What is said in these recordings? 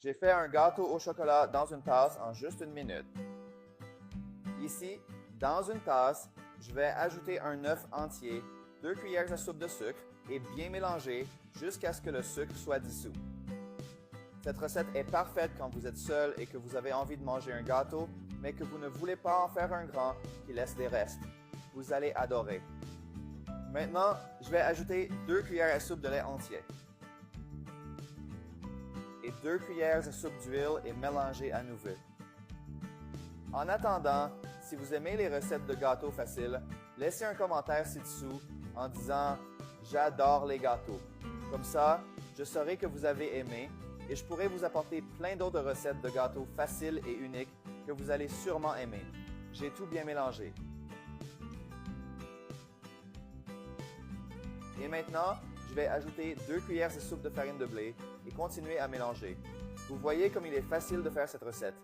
J'ai fait un gâteau au chocolat dans une tasse en juste une minute. Ici, dans une tasse, je vais ajouter un œuf entier, 2 cuillères à soupe de sucre et bien mélanger jusqu'à ce que le sucre soit dissous. Cette recette est parfaite quand vous êtes seul et que vous avez envie de manger un gâteau, mais que vous ne voulez pas en faire un grand qui laisse des restes. Vous allez adorer. Maintenant, je vais ajouter 2 cuillères à soupe de lait entier et 2 cuillères à soupe d'huile et mélanger à nouveau. En attendant, si vous aimez les recettes de gâteaux faciles, laissez un commentaire ci-dessous en disant « J'adore les gâteaux ». Comme ça, je saurai que vous avez aimé et je pourrai vous apporter plein d'autres recettes de gâteaux faciles et uniques que vous allez sûrement aimer. J'ai tout bien mélangé. Et maintenant, je vais ajouter 2 cuillères de soupe de farine de blé et continuer à mélanger. Vous voyez comme il est facile de faire cette recette.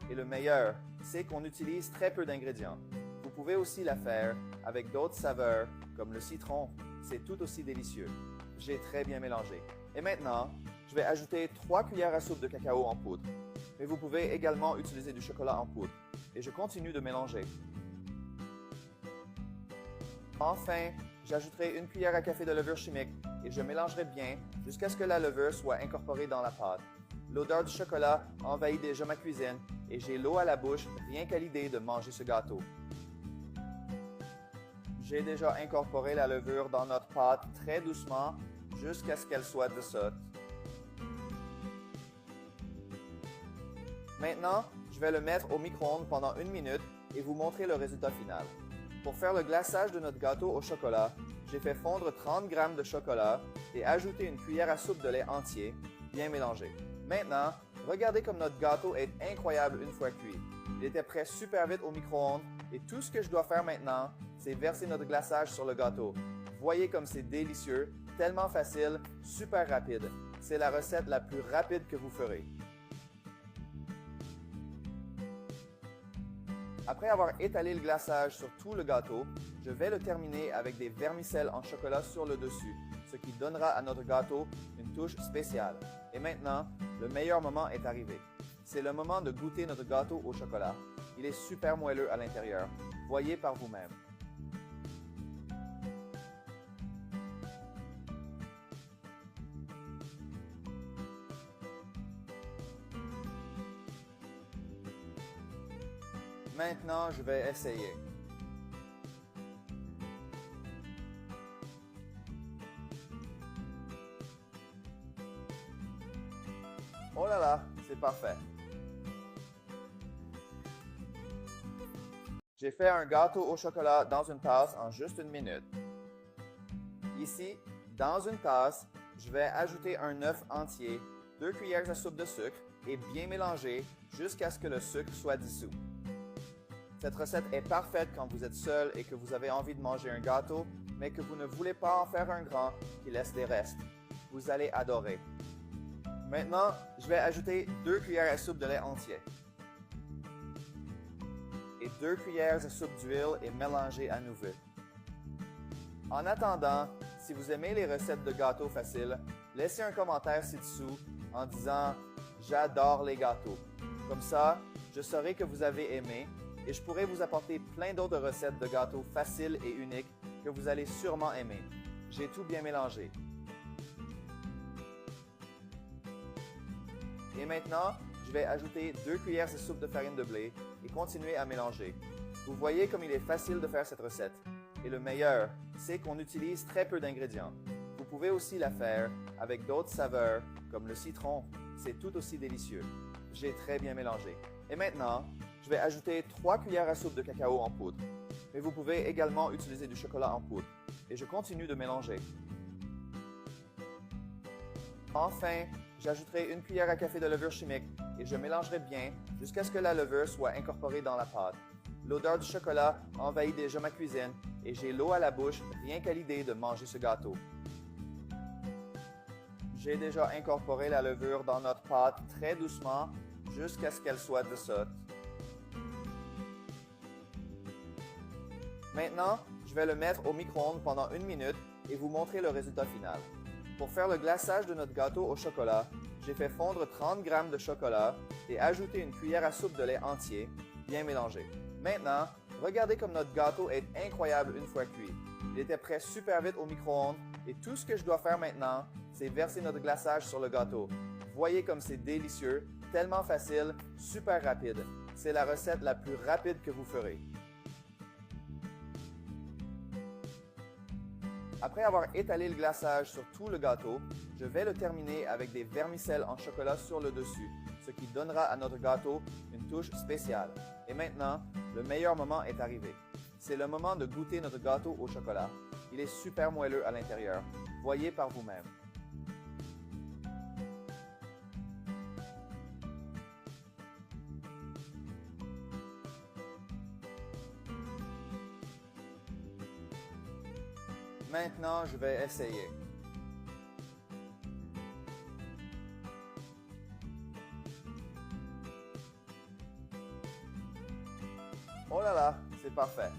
Et le meilleur, c'est qu'on utilise très peu d'ingrédients. Vous pouvez aussi la faire avec d'autres saveurs comme le citron. C'est tout aussi délicieux. J'ai très bien mélangé. Et maintenant, je vais ajouter 3 cuillères à soupe de cacao en poudre. Mais vous pouvez également utiliser du chocolat en poudre. Et je continue de mélanger. Enfin, j'ajouterai 1 cuillère à café de levure chimique et je mélangerai bien jusqu'à ce que la levure soit incorporée dans la pâte. L'odeur du chocolat envahit déjà ma cuisine et j'ai l'eau à la bouche rien qu'à l'idée de manger ce gâteau. J'ai déjà incorporé la levure dans notre pâte très doucement jusqu'à ce qu'elle soit dissoute. Maintenant, je vais le mettre au micro-ondes pendant 1 minute et vous montrer le résultat final. Pour faire le glaçage de notre gâteau au chocolat, j'ai fait fondre 30 g de chocolat et ajouté 1 cuillère à soupe de lait entier, bien mélangé. Maintenant, regardez comme notre gâteau est incroyable une fois cuit. Il était prêt super vite au micro-ondes et tout ce que je dois faire maintenant, c'est verser notre glaçage sur le gâteau. Voyez comme c'est délicieux, tellement facile, super rapide. C'est la recette la plus rapide que vous ferez. Après avoir étalé le glaçage sur tout le gâteau, je vais le terminer avec des vermicelles en chocolat sur le dessus, ce qui donnera à notre gâteau une touche spéciale. Et maintenant, le meilleur moment est arrivé. C'est le moment de goûter notre gâteau au chocolat. Il est super moelleux à l'intérieur. Voyez par vous-même. Maintenant, je vais essayer. Oh là là, c'est parfait. J'ai fait un gâteau au chocolat dans une tasse en juste 1 minute. Ici, dans une tasse, je vais ajouter un œuf entier, 2 cuillères à soupe de sucre et bien mélanger jusqu'à ce que le sucre soit dissous. Cette recette est parfaite quand vous êtes seul et que vous avez envie de manger un gâteau, mais que vous ne voulez pas en faire un grand qui laisse des restes. Vous allez adorer. Maintenant, je vais ajouter 2 cuillères à soupe de lait entier et 2 cuillères à soupe d'huile et mélanger à nouveau. En attendant, si vous aimez les recettes de gâteaux faciles, laissez un commentaire ci-dessous en disant « J'adore les gâteaux ». Comme ça, je saurai que vous avez aimé et je pourrai vous apporter plein d'autres recettes de gâteaux faciles et uniques que vous allez sûrement aimer. J'ai tout bien mélangé. Et maintenant, je vais ajouter 2 cuillères de soupe de farine de blé et continuer à mélanger. Vous voyez comme il est facile de faire cette recette. Et le meilleur, c'est qu'on utilise très peu d'ingrédients. Vous pouvez aussi la faire avec d'autres saveurs comme le citron. C'est tout aussi délicieux. J'ai très bien mélangé. Et maintenant, je vais ajouter 3 cuillères à soupe de cacao en poudre. Mais vous pouvez également utiliser du chocolat en poudre. Et je continue de mélanger. Enfin, j'ajouterai 1 cuillère à café de levure chimique et je mélangerai bien jusqu'à ce que la levure soit incorporée dans la pâte. L'odeur du chocolat envahit déjà ma cuisine et j'ai l'eau à la bouche rien qu'à l'idée de manger ce gâteau. J'ai déjà incorporé la levure dans notre pâte très doucement jusqu'à ce qu'elle soit dissoute. Maintenant, je vais le mettre au micro-ondes pendant 1 minute et vous montrer le résultat final. Pour faire le glaçage de notre gâteau au chocolat, j'ai fait fondre 30 g de chocolat et ajouté une cuillère à soupe de lait entier, bien mélangé. Maintenant, regardez comme notre gâteau est incroyable une fois cuit. Il était prêt super vite au micro-ondes et tout ce que je dois faire maintenant, c'est verser notre glaçage sur le gâteau. Voyez comme c'est délicieux, tellement facile, super rapide. C'est la recette la plus rapide que vous ferez. Après avoir étalé le glaçage sur tout le gâteau, je vais le terminer avec des vermicelles en chocolat sur le dessus, ce qui donnera à notre gâteau une touche spéciale. Et maintenant, le meilleur moment est arrivé. C'est le moment de goûter notre gâteau au chocolat. Il est super moelleux à l'intérieur. Voyez par vous-même. Maintenant, je vais essayer. Oh là là, c'est parfait.